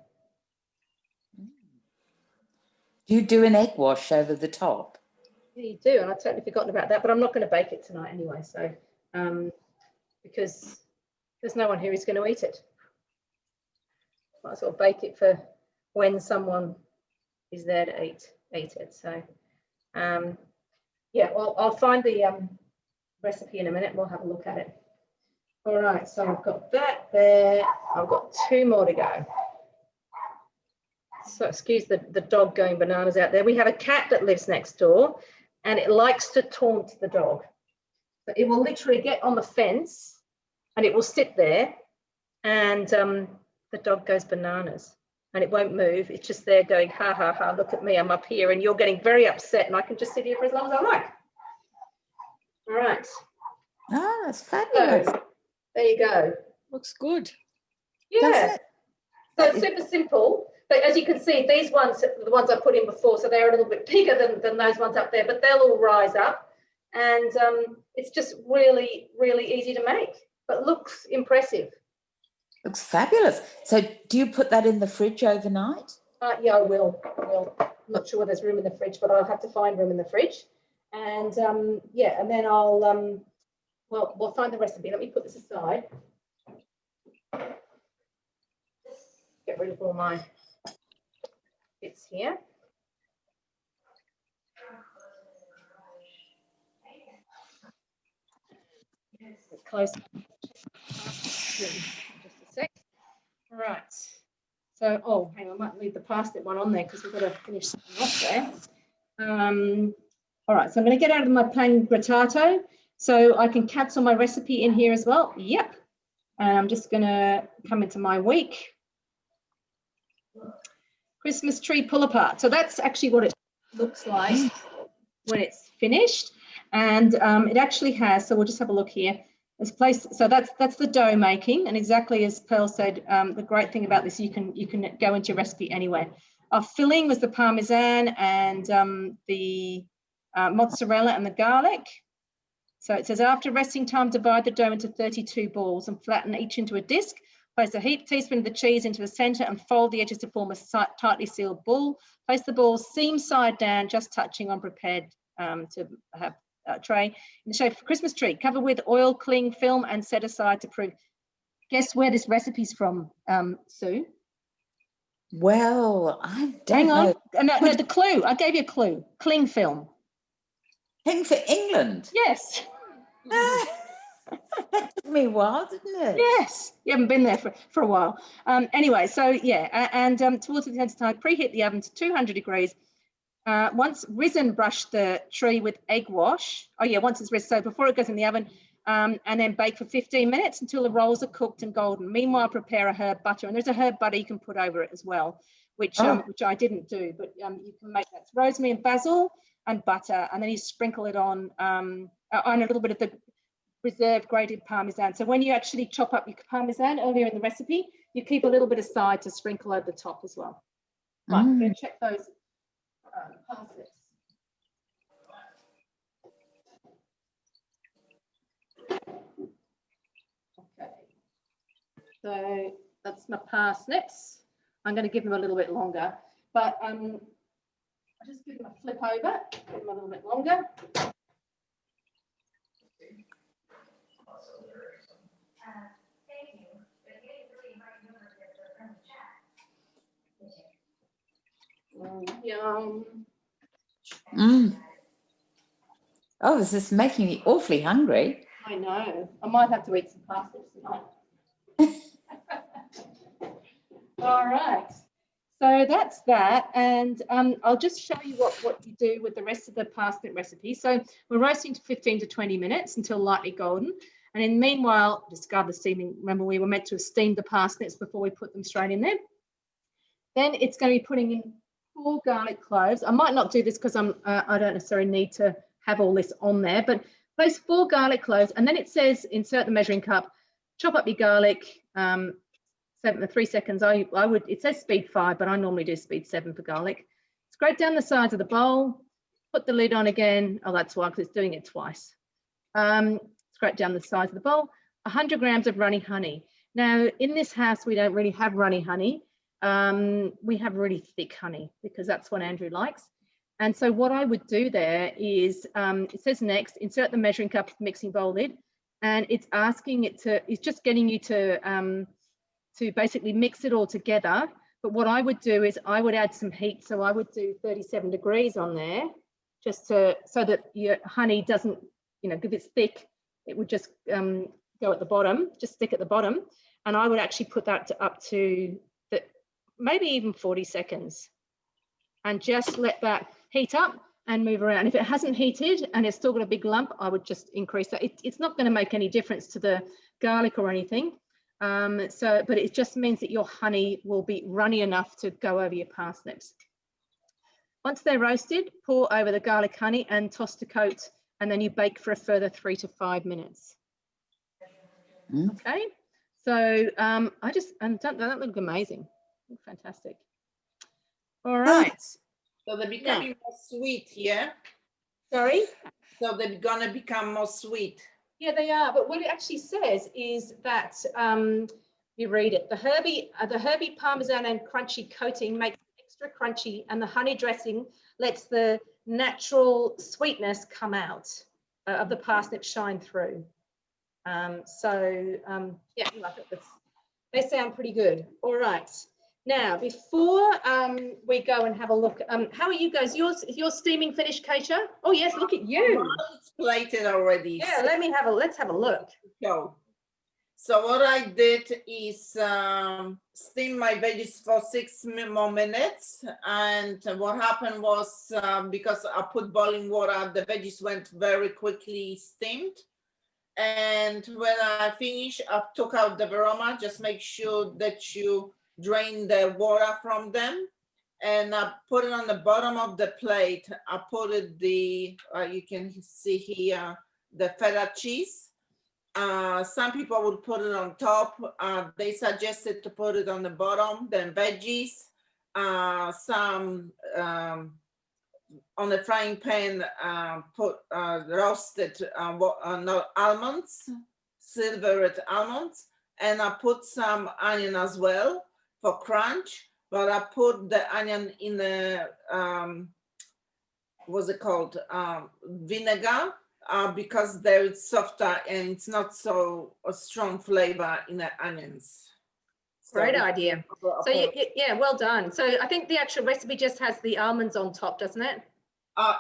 Do you do an egg wash over the top? Yeah, you do, and I've totally forgotten about that, but I'm not going to bake it tonight anyway, so because there's no one here who's going to eat it. Might as well bake it for when someone is there to eat it. So yeah, well, I'll find the recipe in a minute and we'll have a look at it. All right, so I've got that there. I've got 2 more to go. So excuse the dog going bananas out there. We have a cat that lives next door and it likes to taunt the dog. So it will literally get on the fence and it will sit there, and the dog goes bananas and it won't move. It's just there going, ha, ha, ha, look at me, I'm up here and you're getting very upset and I can just sit here for as long as I like. All right. Oh, that's fabulous. So, there you go. Looks good. Yeah. So it's super simple, but as you can see, these ones are the ones I put in before, so they're a little bit bigger than those ones up there, but they'll all rise up. And it's just really, really easy to make, but looks impressive. Looks fabulous. So do you put that in the fridge overnight? Yeah, I will. I'm not sure there's room in the fridge, but I'll have to find room in the fridge. And yeah, and then I'll, well, we'll find the recipe. Let me put this aside. Get rid of all my bits here. It's close. Just a sec. Right. So, oh, hang on, I might leave the parsnip one on there because we've got to finish something off there. All right, so I'm going to get out of my Pangrattato so I can cancel my recipe in here as well. Yep. And I'm just going to come into my week. Christmas tree pull apart. So that's actually what it looks like when it's finished. And it actually has, so we'll just have a look here. This place, so that's the dough making, and exactly as Pearl said, the great thing about this, you can go into your recipe anywhere. Our filling was the Parmesan and the mozzarella and the garlic. So it says, after resting time, divide the dough into 32 balls and flatten each into a disc. Place a heaped teaspoon of the cheese into the center and fold the edges to form a tightly sealed ball. Place the balls seam side down, just touching on prepared to have tray in the shape of a Christmas tree. Cover with oil cling film and set aside to prove. Guess where this recipe's from, Sue? Well, I don't Hang on. know. No, the clue. I gave you a clue. Cling film. Cling for England? Yes. That took me a while, didn't it? Yes. You haven't been there for a while. Anyway, so yeah, and towards the end of time, preheat the oven to 200 degrees. Once risen, brush the tree with egg wash. Oh yeah, once it's risen, so before it goes in the oven, and then bake for 15 minutes until the rolls are cooked and golden. Meanwhile, prepare a herb butter, and there's a herb butter you can put over it as well, which I didn't do, but you can make that. It's rosemary and basil and butter, and then you sprinkle it on a little bit of the reserved grated Parmesan. So when you actually chop up your Parmesan earlier in the recipe, you keep a little bit aside to sprinkle over the top as well. Right, I'm going to check those parsnips. Okay, so that's my parsnips. I'm going to give them a little bit longer, but I'll just give them a flip over, give them a little bit longer. Yum. Oh, this is making me awfully hungry. I know. I might have to eat some parsnips tonight. All right. So that's that. And I'll just show you what you do with the rest of the parsnip recipe. So we're roasting to 15 to 20 minutes until lightly golden. And in the meanwhile, discard the steaming. Remember, we were meant to have steamed the parsnips before we put them straight in there. Then it's going to be putting in 4 garlic cloves. I might not do this because I don't necessarily need to have all this on there, but place 4 garlic cloves, and then it says insert the measuring cup, chop up your garlic, 3 seconds. It says speed 5, but I normally do speed 7 for garlic. Scrape down the sides of the bowl, put the lid on again. Oh, that's why, because it's doing it twice. Scrape down the sides of the bowl, 100 grams of runny honey. Now, in this house, we don't really have runny honey. We have really thick honey because that's what Andrew likes. And so what I would do there is, it says next, insert the measuring cup of mixing bowl lid, and it's asking it to, it's just getting you to basically mix it all together. But what I would do is I would add some heat. So I would do 37 degrees on there, just so that your honey doesn't, if it's thick, it would just go at the bottom, just stick at the bottom. And I would actually put that up to maybe even 40 seconds and just let that heat up and move around. If it hasn't heated and it's still got a big lump, I would just increase that. It's not going to make any difference to the garlic or anything. But it just means that your honey will be runny enough to go over your parsnips. Once they're roasted, pour over the garlic honey and toss to coat, and then you bake for a further 3 to 5 minutes. Okay, so that looked amazing. Fantastic. All right. So they're becoming more sweet, yeah? Sorry? So they're gonna become more sweet. Yeah, they are. But what it actually says is that, you read it, the herby Parmesan and crunchy coating makes it extra crunchy, and the honey dressing lets the natural sweetness come out of the parsnip shine through. Yeah, like they sound pretty good. All right. Now, before we go and have a look, how are you guys? You're steaming finished, Keisha? Oh yes, look at you. It's plated already. Yeah, let's have a look. So what I did is steam my veggies for 6 more minutes. And what happened was because I put boiling water, the veggies went very quickly steamed. And when I finished, I took out the aroma. Just make sure that you drain the water from them. And I put it on the bottom of the plate. I put it you can see here, the feta cheese. Some people would put it on top. They suggested to put it on the bottom, then veggies. Some on the frying pan, put roasted almonds, silvered almonds, and I put some onion as well for crunch. But I put the onion in the what's it called, vinegar, because they're softer and it's not so a strong flavor in the onions. Great idea. So yeah, well done. So I think the actual recipe just has the almonds on top, doesn't it?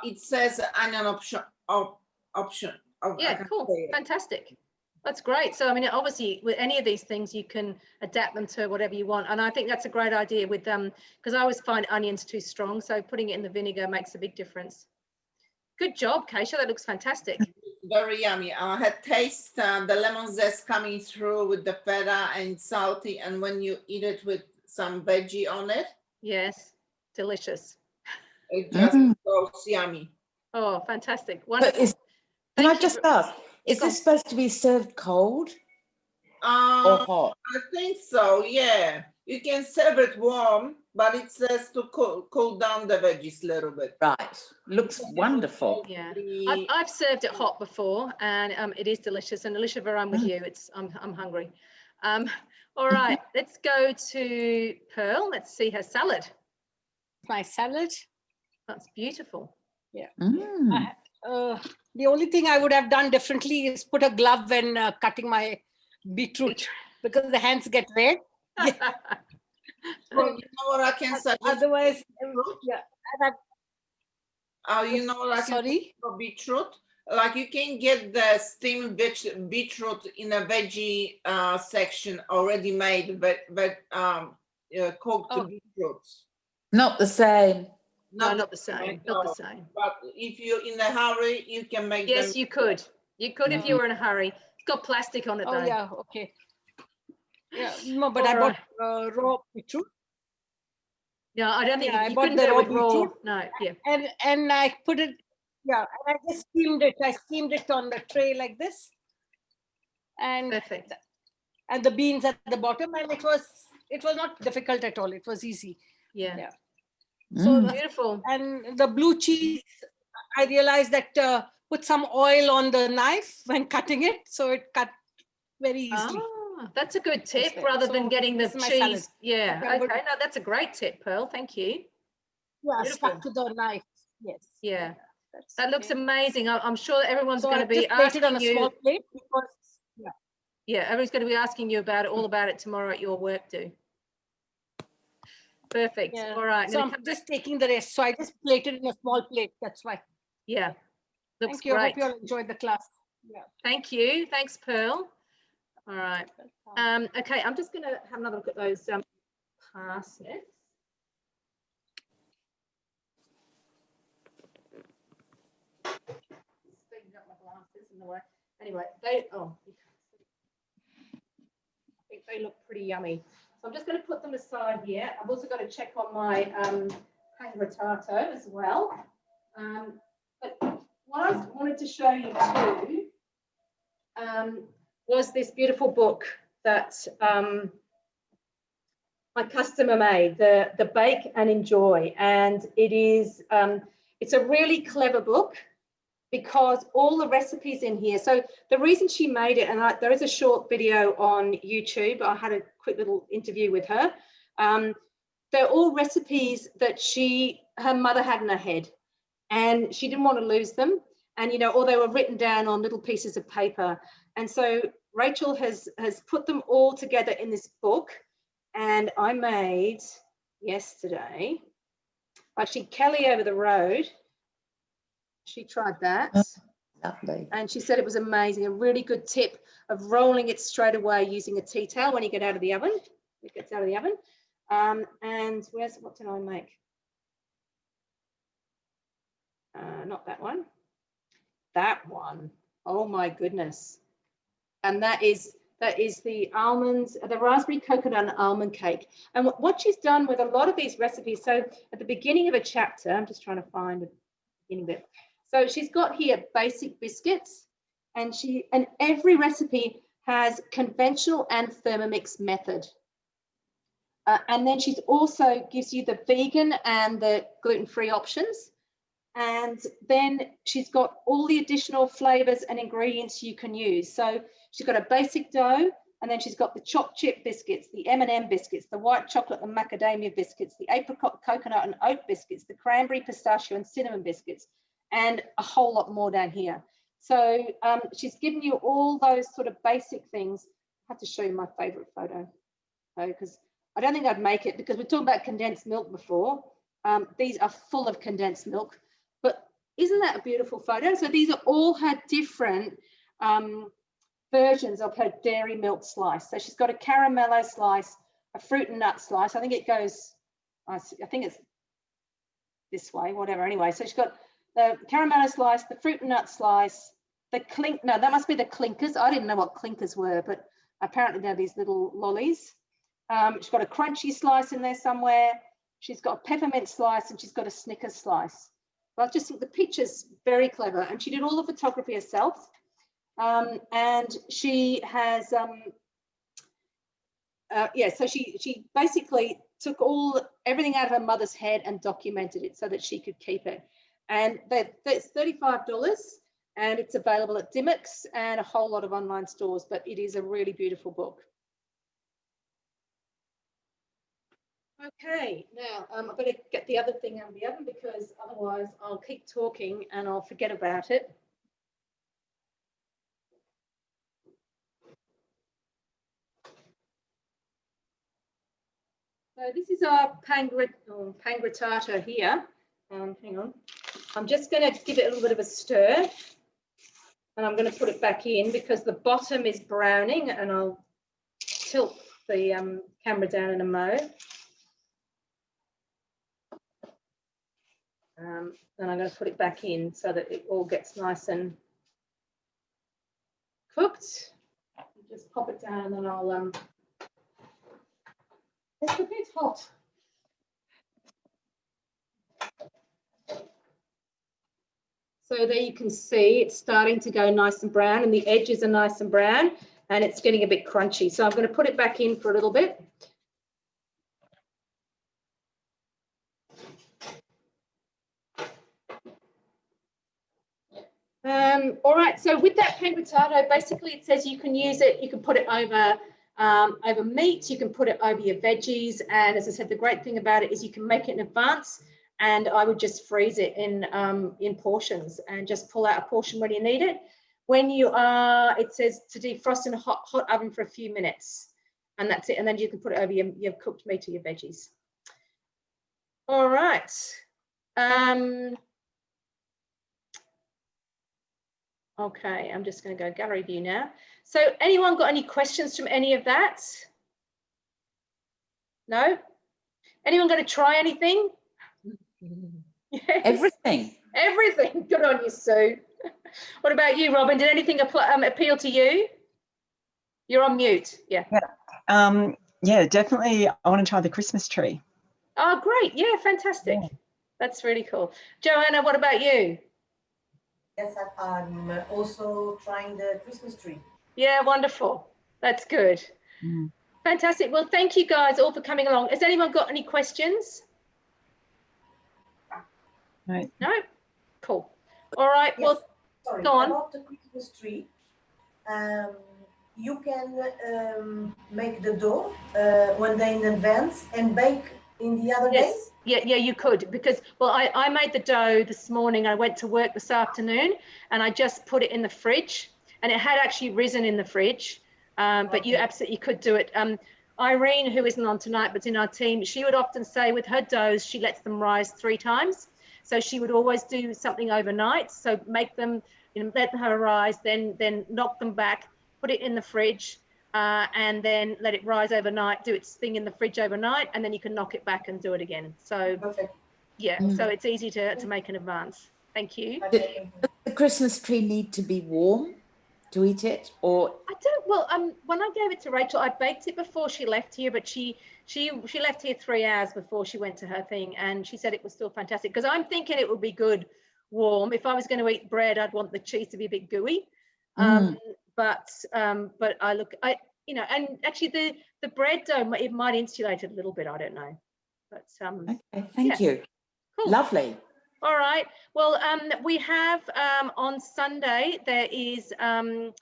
It says onion option. Yeah, cool. Fantastic. That's great. So I mean, obviously, with any of these things, you can adapt them to whatever you want. And I think that's a great idea with because I always find onions too strong. So putting it in the vinegar makes a big difference. Good job, Keisha. That looks fantastic. Very yummy. I had taste the lemon zest coming through with the feta and salty. And when you eat it with some veggie on it. Yes, delicious. It just goes yummy. Oh, fantastic. Wonderful. Can I just ask, is this supposed to be served cold or hot? I think so, yeah. You can serve it warm, but it says to cool down the veggies a little bit. Right. Looks wonderful. Yeah. I've served it hot before, and it is delicious. And Alicia, I'm with you. I'm hungry. All right, let's go to Pearl. Let's see her salad. My salad. That's beautiful. Yeah. The only thing I would have done differently is put a glove when cutting my beetroot because the hands get red. Yeah. Well, you know what I can suggest? Otherwise, you know what I can sorry? For beetroot? Like you can get the steamed beetroot in a veggie section already made, but cooked beetroots. Not the same. No, not the same. Not the same. But if you're in a hurry, you can make them. Yes, you could. You could if you were in a hurry. It's got plastic on it though. Oh yeah, okay. Yeah, no, but I bought raw beetroot. Yeah, I don't think I you bought couldn't the do raw it with raw. beetroot. No, yeah. And I put it, and I just steamed it. I steamed it on the tray like this. And perfect. And the beans at the bottom, and it was not difficult at all. It was easy. Yeah. So beautiful. And the blue cheese, I realized that put some oil on the knife when cutting it, so it cut very easily. That's a good tip rather than getting the cheese. Yeah. Okay. No, that's a great tip, Pearl. Thank you. Yeah, stuck to the knife. Yes. Yeah. That looks amazing. I'm sure everyone's going to be asking on a small plate because, yeah, everyone's going to be asking you about it, all about it tomorrow at your work do. Perfect. Yeah. All right. So I'm just taking the rest. So I just plated in a small plate. That's why. Yeah. Looks Thank you. Great. I hope you all enjoyed the class. Yeah. Thank you. Thanks, Pearl. All right. Okay, I'm just going to have another look at those parsnips. Speaking up my glasses in the way. Anyway, I think they look pretty yummy. So I'm just going to put them aside here. I've also got to check on my Pangrattato as well. But what I wanted to show you too was this beautiful book that my customer made, the Bake and Enjoy. And it is, it's a really clever book because all the recipes in here. So the reason she made it, and there is a short video on YouTube. I had a quick little interview with her. They're all recipes that her mother had in her head, and she didn't want to lose them. And, you know, or they were written down on little pieces of paper. And so Rachel has put them all together in this book. And I made yesterday, actually Kelly over the road, she tried that. Lovely. And she said it was amazing. A really good tip of rolling it straight away using a tea towel when you get out of the oven. It gets out of the oven. And what did I make? Not that one. That one. Oh my goodness. And that is the almonds, the raspberry coconut and almond cake. And what she's done with a lot of these recipes, so at the beginning of a chapter, I'm just trying to find the beginning bit. So she's got here basic biscuits, and every recipe has conventional and Thermomix method. And then she's also gives you the vegan and the gluten-free options. And then she's got all the additional flavors and ingredients you can use. So she's got a basic dough, and then she's got the chopped chip biscuits, the M&M biscuits, the white chocolate and macadamia biscuits, the apricot, coconut and oat biscuits, the cranberry, pistachio and cinnamon biscuits, and a whole lot more down here. So she's given you all those sort of basic things. I have to show you my favorite photo, because I don't think I'd make it, because we talked about condensed milk before. These are full of condensed milk. But isn't that a beautiful photo? So these are all her different versions of her dairy milk slice. So she's got a caramello slice, a fruit and nut slice. I think it goes, I think it's this way, whatever. Anyway, so she's got the caramello slice, the fruit and nut slice, no, that must be the clinkers. I didn't know what clinkers were, but apparently they're these little lollies. She's got a crunchy slice in there somewhere. She's got a peppermint slice, and she's got a Snickers slice. But I just think the picture's very clever, and she did all the photography herself. And she has, so she basically took everything out of her mother's head and documented it so that she could keep it. And that's $35, and it's available at Dimmicks and a whole lot of online stores, but it is a really beautiful book. Okay, now I'm going to get the other thing out of the oven, because otherwise I'll keep talking and I'll forget about it. So this is our Pangrattato here. Hang on. I'm just going to give it a little bit of a stir, and I'm going to put it back in because the bottom is browning, and I'll tilt the camera down in a mo. And I'm going to put it back in so that it all gets nice and cooked. Just pop it down, and then I'll it's a bit hot. So there you can see it's starting to go nice and brown, and the edges are nice and brown, and it's getting a bit crunchy. So I'm going to put it back in for a little bit. All right, so with that pangrattato, basically it says you can use it, you can put it over over meat, you can put it over your veggies, and as I said, the great thing about it is you can make it in advance, and I would just freeze it in portions and just pull out a portion when you need it. When you are, it says to defrost in a hot oven for a few minutes, and that's it, and then you can put it over your cooked meat or your veggies. All right. Okay, I'm just going to go gallery view now. So anyone got any questions from any of that? No? Anyone going to try anything? Yes. Everything. Everything. Good on you, Sue. What about you, Robin? Did anything appeal to you? You're on mute. Yeah. Yeah, definitely. I want to try the Christmas tree. Oh, great. Yeah, fantastic. Yeah. That's really cool. Joanna, what about you? Yes, I'm also trying the Christmas tree. Yeah, wonderful. That's good. Fantastic. Well, thank you guys all for coming along. Has anyone got any questions? Right. No? Cool. All right. Yes. Well, Sorry, go on. about the Christmas tree. You can make the dough 1 day in advance and bake in the other day? Yeah, you could, because, well, I made the dough this morning. I went to work this afternoon and I just put it in the fridge, and it had actually risen in the fridge. But you absolutely could do it. Irene, who isn't on tonight, but's in our team, she would often say with her doughs, she lets them rise 3 times. So she would always do something overnight. So make them, let her rise, then knock them back, put it in the fridge, and then let it rise overnight, do its thing in the fridge overnight, and then you can knock it back and do it again. So Perfect. yeah, so it's easy to make in advance. Thank you. Does the Christmas tree need to be warm to eat it, or? I don't, well, when I gave it to Rachel, I baked it before she left here, but she left here 3 hours before she went to her thing, and she said it was still fantastic, because I'm thinking it would be good warm. If I was going to eat bread, I'd want the cheese to be a bit gooey. But and actually the bread dough, it might insulate it a little bit, I don't know. But okay, thank you. Cool. Lovely. All right. Well, we have on Sunday, there is an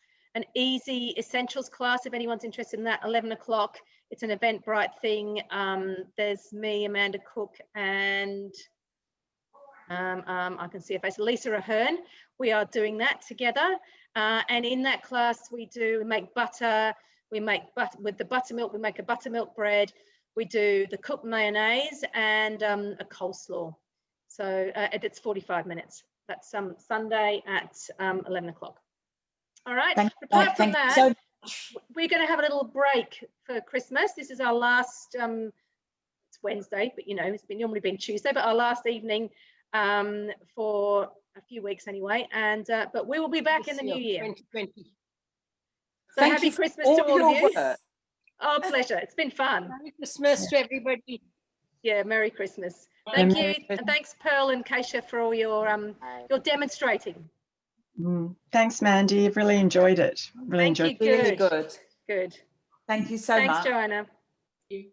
easy essentials class, if anyone's interested in that, 11 o'clock. It's an Eventbrite thing. There's me, Amanda Cook, and I can see her face, Lisa Ahern. We are doing that together. And in that class, we make butter. We make butter with the buttermilk. We make a buttermilk bread. We do the cooked mayonnaise and a coleslaw. So it's 45 minutes. That's Sunday at 11 o'clock. All right. Apart from that, so we're going to have a little break for Christmas. This is our last, it's Wednesday, but it's normally been Tuesday, but our last evening for a few weeks anyway. And but we will be back in the new year. 2020. So happy Christmas to all of you. Oh, pleasure. It's been fun. Merry Christmas to everybody. Yeah, Merry Christmas. Thank you. And thanks, Pearl and Keisha, for all your demonstrating. Thanks, Mandy. I've really enjoyed it. Thank you. Really good. Good. Thank you so much. Thanks, Joanna. Bye.